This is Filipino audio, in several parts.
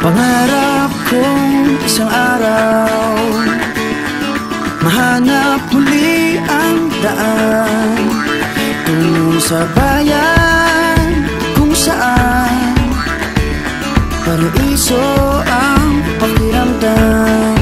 Pangarap kong isang araw mahanap muli ang daan tungo sa bayan kung saan paraiso ang pakiramdam.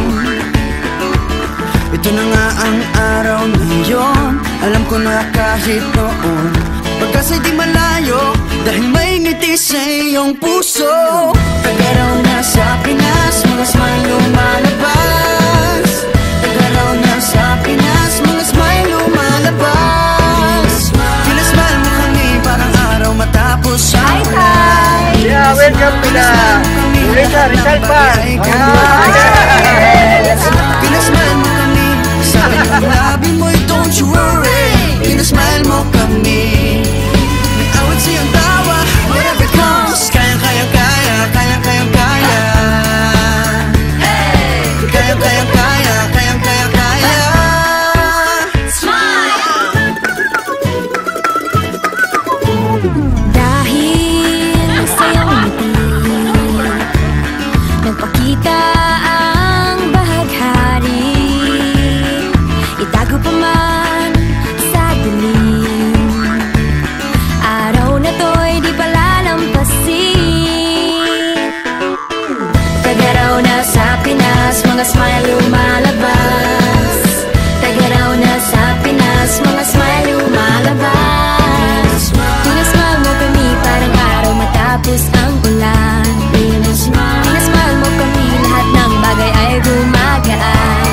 Ito na nga ang araw na yun. Alam ko na kahit noon pagkasa'y di malayo, dahil may ngiti sa iyong puso. Tagaraw na sa Pinas, mga smile lumalabas. Tagaraw na sa Pinas, mga smile lumalabas. Pinasmile mo kami parang araw matapos ang ulan. Yeah, welcome to the Rizal Park. Pinasmile mo kami, sabi ng labi mo'y don't you worry. Pinasmile mo kami, may awit siyang tawa, whatever comes. Kayang-kayang kaya, kayang-kayang kaya. Kayang-kayang kaya, kayang-kayang kaya. Smile! Dahil sa iyong ngiti, nagpakita ang bahaghari. Itago pa man sa dilim, araw na to'y di palalampasin. Tagaraw na sa Pinas, mga smile lumalabas. Tagaraw na sa Pinas, mga smile lumalabas. Pinasmile mo kami parang araw matapos ang ulan. Pinasmile mo kami, lahat ng bagay ay gumagaan.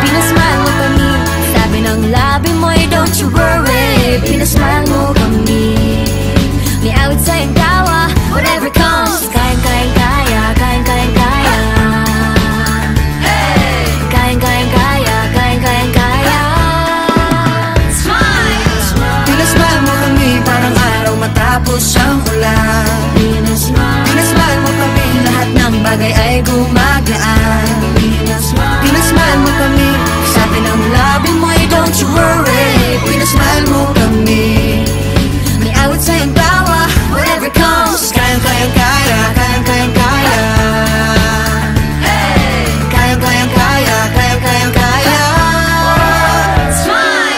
Pinasmile mo kami, sabi ng labi mo'y don't you worry. Pinasmile mo kami, may awit sa iyong tawa, whatever comes. Kayang-kayang kaya, kayang-kayang kaya. Kayang-kayang kaya, kayang-kayang kaya. Smile! Pinasmile mo kami parang araw matapos ang ulan. Pinasmile mo kami, lahat ng bagay ay gumagaan. Pinasmile mo kami, sabi ng labi mo'y don't you worry. Pinasmile mo kami, may awit sa iyong tawa, whatever comes. Kayang-kayang kaya, kayang-kayang kaya. Kayang-kayang kaya, kayang-kayang kaya.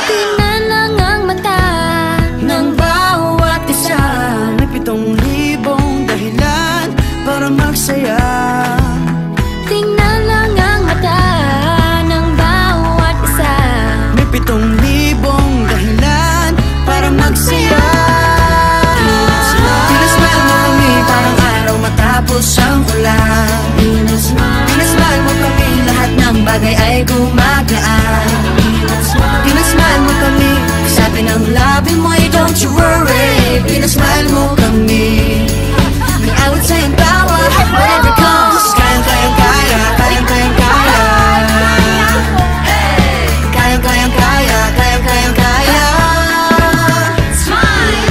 Tingnan lang ang mata Ng bawat isa, may 7,000 dahilan para magsaya. Tingnan lang ang mata ng bawat isa. May 7,000 dahilan para magsaya. Pinasmile mo kami parang araw matapos ang ulan. Pinasmile mo kami, lahat ng bagay ay gumagaan. Pinasmile mo kami, sabi ng labi mo'y don't you worry. Pinasmile mo kami, may awit sa iyong tawa, whatever comes. Kayang-kayang kaya, kayang-kayang kaya. Kayang-kayang kaya, kayang-kayang kaya. Smile!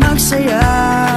magsaya.